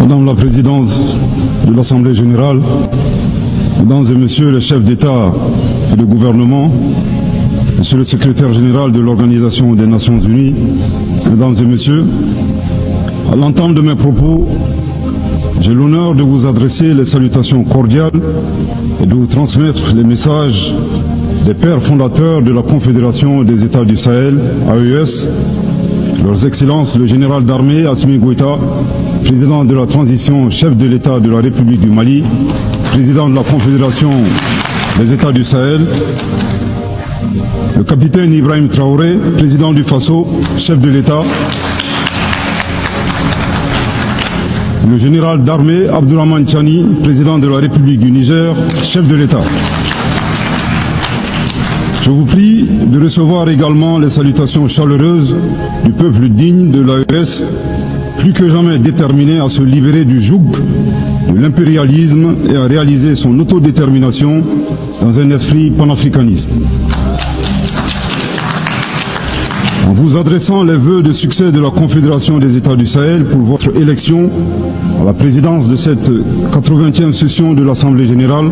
Madame la Présidente de l'Assemblée Générale, Mesdames et Messieurs les chefs d'État et de gouvernement, Monsieur le Secrétaire Général de l'Organisation des Nations Unies, Mesdames et Messieurs, à l'entame de mes propos, j'ai l'honneur de vous adresser les salutations cordiales et de vous transmettre les messages des pères fondateurs de la Confédération des États du Sahel, AES, Leurs Excellences le Général d'Armée Assimi Goïta, Président de la Transition, chef de l'État de la République du Mali, Président de la Confédération des États du Sahel, le capitaine Ibrahim Traoré, Président du Faso, chef de l'État, le Général d'Armée Abdourahmane Chani, Président de la République du Niger, chef de l'État. Je vous prie de recevoir également les salutations chaleureuses du peuple digne de l'AES, plus que jamais déterminé à se libérer du joug de l'impérialisme et à réaliser son autodétermination dans un esprit panafricaniste. En vous adressant les vœux de succès de la Confédération des États du Sahel pour votre élection à la présidence de cette 80e session de l'Assemblée Générale,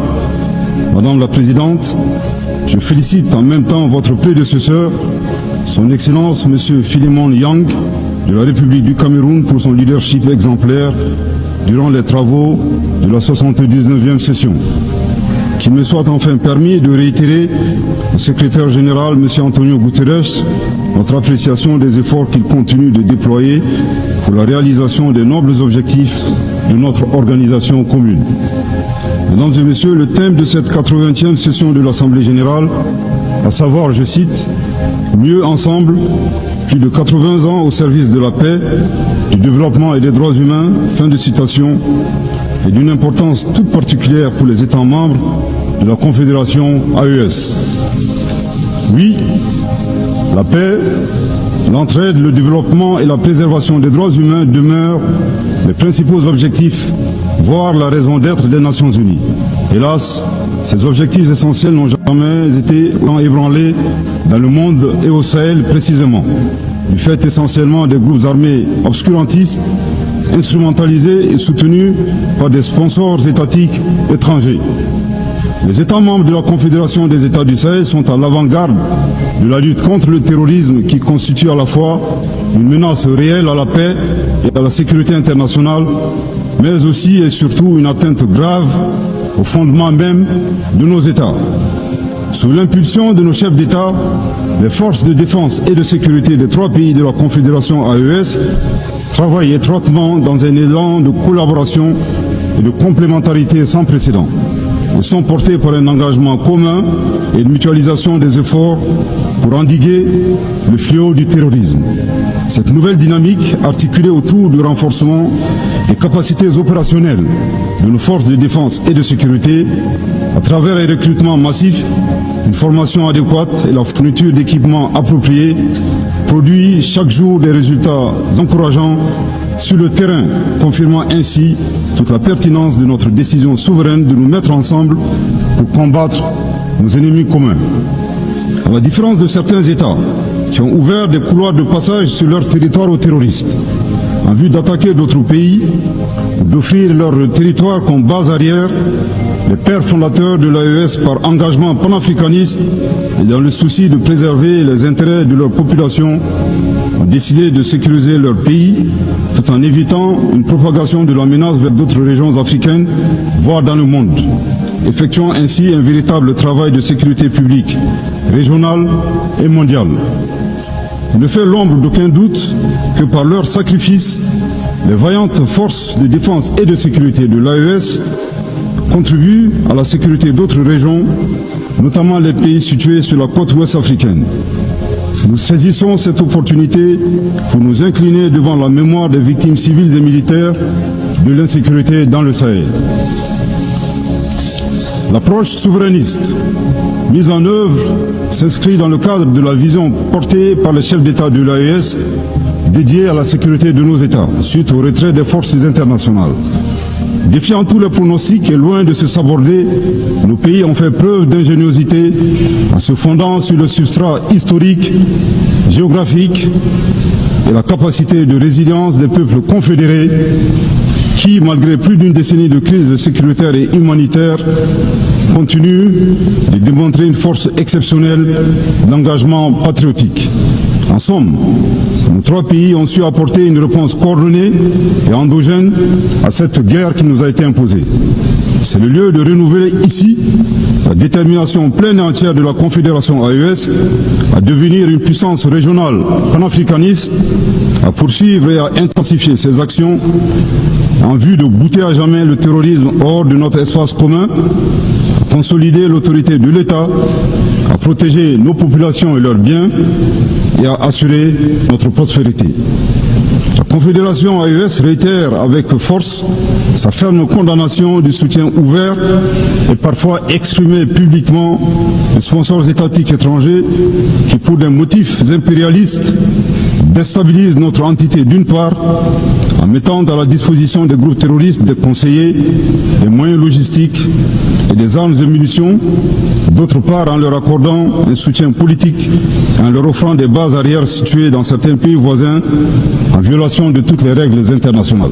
Madame la Présidente, je félicite en même temps votre prédécesseur, Son Excellence M. Philemon Yang, de la République du Cameroun pour son leadership exemplaire durant les travaux de la 79e session. Qu'il me soit enfin permis de réitérer au secrétaire général M. Antonio Guterres notre appréciation des efforts qu'il continue de déployer pour la réalisation des nobles objectifs de notre organisation commune. Mesdames et Messieurs, le thème de cette 80e session de l'Assemblée Générale, à savoir, je cite, « Mieux ensemble, plus de 80 ans au service de la paix, du développement et des droits humains », fin de citation, est d'une importance toute particulière pour les États membres de la Confédération AES. Oui, la paix, l'entraide, le développement et la préservation des droits humains demeurent les principaux objectifs, voire la raison d'être des Nations Unies. Hélas, ces objectifs essentiels n'ont jamais été ébranlés dans le monde et au Sahel précisément, du fait essentiellement des groupes armés obscurantistes, instrumentalisés et soutenus par des sponsors étatiques étrangers. Les États membres de la Confédération des États du Sahel sont à l'avant-garde de la lutte contre le terrorisme qui constitue à la fois une menace réelle à la paix et à la sécurité internationale, mais aussi et surtout une atteinte grave au fondement même de nos États. Sous l'impulsion de nos chefs d'État, les forces de défense et de sécurité des 3 pays de la Confédération AES travaillent étroitement dans un élan de collaboration et de complémentarité sans précédent. Ils sont portés par un engagement commun et une mutualisation des efforts pour endiguer le fléau du terrorisme. Cette nouvelle dynamique, articulée autour du renforcement des capacités opérationnelles de nos forces de défense et de sécurité, à travers un recrutement massif, une formation adéquate et la fourniture d'équipements appropriés, produit chaque jour des résultats encourageants sur le terrain, confirmant ainsi toute la pertinence de notre décision souveraine de nous mettre ensemble pour combattre nos ennemis communs. À la différence de certains États qui ont ouvert des couloirs de passage sur leur territoire aux terroristes, en vue d'attaquer d'autres pays ou d'offrir leur territoire comme base arrière, les pères fondateurs de l'AES, par engagement panafricaniste et dans le souci de préserver les intérêts de leur population, ont décidé de sécuriser leur pays tout en évitant une propagation de la menace vers d'autres régions africaines, voire dans le monde, effectuant ainsi un véritable travail de sécurité publique, régionale et mondiale. Il ne fait l'ombre d'aucun doute que par leur sacrifice, les vaillantes forces de défense et de sécurité de l'AES contribuent à la sécurité d'autres régions, notamment les pays situés sur la côte ouest africaine. Nous saisissons cette opportunité pour nous incliner devant la mémoire des victimes civiles et militaires de l'insécurité dans le Sahel. L'approche souverainiste mise en œuvre s'inscrit dans le cadre de la vision portée par les chefs d'État de l'AES dédiée à la sécurité de nos États suite au retrait des forces internationales. Défiant tous les pronostics et loin de se saborder, nos pays ont fait preuve d'ingéniosité en se fondant sur le substrat historique, géographique et la capacité de résilience des peuples confédérés qui, pays, malgré plus d'une décennie de crise sécuritaire et humanitaire, continue de démontrer une force exceptionnelle d'engagement patriotique. En somme, nos trois pays ont su apporter une réponse coordonnée et endogène à cette guerre qui nous a été imposée. C'est le lieu de renouveler ici la détermination pleine et entière de la Confédération AES à devenir une puissance régionale panafricaniste, à poursuivre et à intensifier ses actions en vue de bouter à jamais le terrorisme hors de notre espace commun, à consolider l'autorité de l'État, à protéger nos populations et leurs biens et à assurer notre prospérité. La Confédération AES réitère avec force sa ferme condamnation du soutien ouvert et parfois exprimé publiquement des sponsors étatiques étrangers qui, pour des motifs impérialistes, déstabilisent notre entité d'une part, en mettant à la disposition des groupes terroristes des conseillers, des moyens logistiques et des armes et munitions, d'autre part en leur accordant un soutien politique et en leur offrant des bases arrières situées dans certains pays voisins en violation de toutes les règles internationales.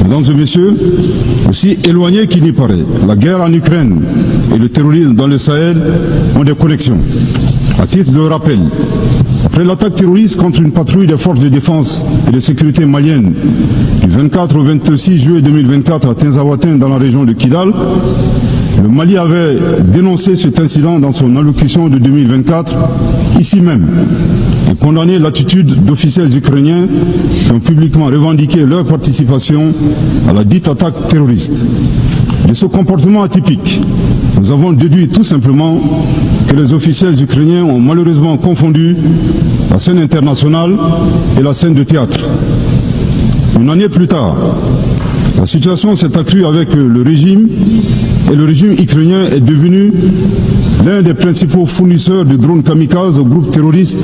Mesdames et messieurs, aussi éloignés qu'il n'y paraît, la guerre en Ukraine et le terrorisme dans le Sahel ont des connexions. À titre de rappel, après l'attaque terroriste contre une patrouille des forces de défense et de sécurité maliennes du 24 au 26 juillet 2024 à Tinzaouatin dans la région de Kidal, le Mali avait dénoncé cet incident dans son allocution de 2024, ici même, et condamné l'attitude d'officiels ukrainiens qui ont publiquement revendiqué leur participation à la dite attaque terroriste. De ce comportement atypique, nous avons déduit tout simplement que les officiels ukrainiens ont malheureusement confondu la scène internationale et la scène de théâtre. Une année plus tard, la situation s'est accrue avec le régime et le régime ukrainien est devenu l'un des principaux fournisseurs de drones kamikazes aux groupes terroristes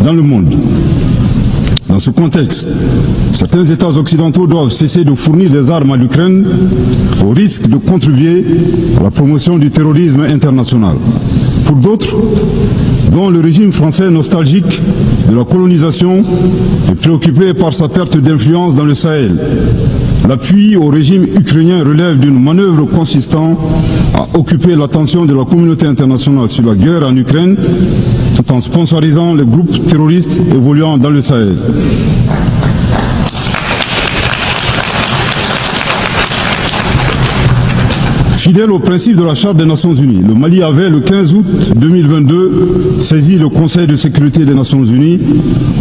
dans le monde. Dans ce contexte, certains États occidentaux doivent cesser de fournir des armes à l'Ukraine au risque de contribuer à la promotion du terrorisme international. Pour d'autres, dont le régime français nostalgique de la colonisation est préoccupé par sa perte d'influence dans le Sahel, l'appui au régime ukrainien relève d'une manœuvre consistant à occuper l'attention de la communauté internationale sur la guerre en Ukraine, tout en sponsorisant les groupes terroristes évoluant dans le Sahel. Fidèle au principe de la Charte des Nations Unies, le Mali avait, le 15 août 2022, saisi le Conseil de sécurité des Nations Unies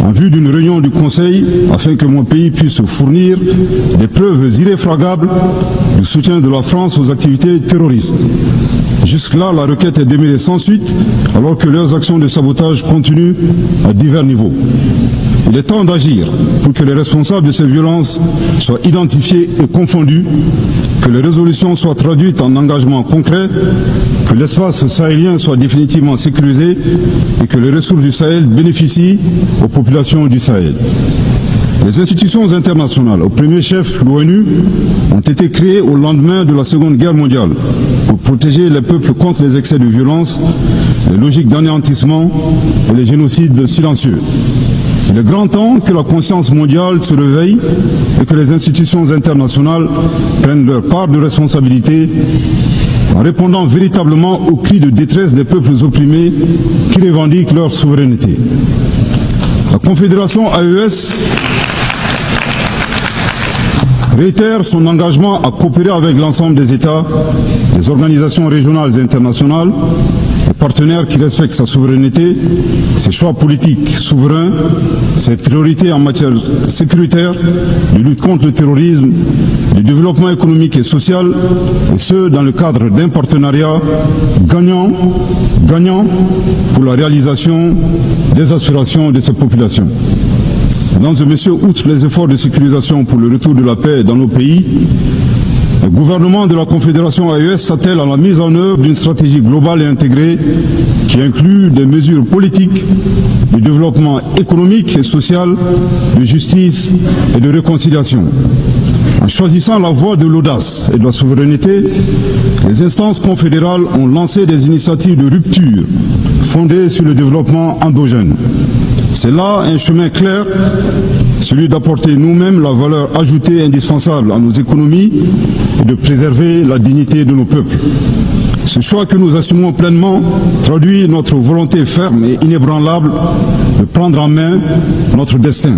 en vue d'une réunion du Conseil afin que mon pays puisse fournir des preuves irréfragables du soutien de la France aux activités terroristes. Jusque-là, la requête est demeurée sans suite, alors que leurs actions de sabotage continuent à divers niveaux. Il est temps d'agir pour que les responsables de ces violences soient identifiés et confondus, que les résolutions soient traduites en engagements concrets, que l'espace sahélien soit définitivement sécurisé et que les ressources du Sahel bénéficient aux populations du Sahel. Les institutions internationales, au premier chef l'ONU, ont été créées au lendemain de la Seconde Guerre mondiale pour protéger les peuples contre les excès de violence, les logiques d'anéantissement et les génocides silencieux. Il est grand temps que la conscience mondiale se réveille et que les institutions internationales prennent leur part de responsabilité en répondant véritablement aux cris de détresse des peuples opprimés qui revendiquent leur souveraineté. La Confédération AES réitère son engagement à coopérer avec l'ensemble des États, des organisations régionales et internationales, des partenaires qui respectent sa souveraineté, ses choix politiques souverains, ses priorités en matière sécuritaire, de lutte contre le terrorisme, de développement économique et social, et ce, dans le cadre d'un partenariat gagnant pour la réalisation des aspirations de ces populations. Mesdames et messieurs, outre les efforts de sécurisation pour le retour de la paix dans nos pays, le gouvernement de la Confédération AES s'attelle à la mise en œuvre d'une stratégie globale et intégrée qui inclut des mesures politiques, de développement économique et social, de justice et de réconciliation. En choisissant la voie de l'audace et de la souveraineté, les instances confédérales ont lancé des initiatives de rupture fondées sur le développement endogène. C'est là un chemin clair celui d'apporter nous-mêmes la valeur ajoutée indispensable à nos économies et de préserver la dignité de nos peuples. Ce choix que nous assumons pleinement traduit notre volonté ferme et inébranlable de prendre en main notre destin.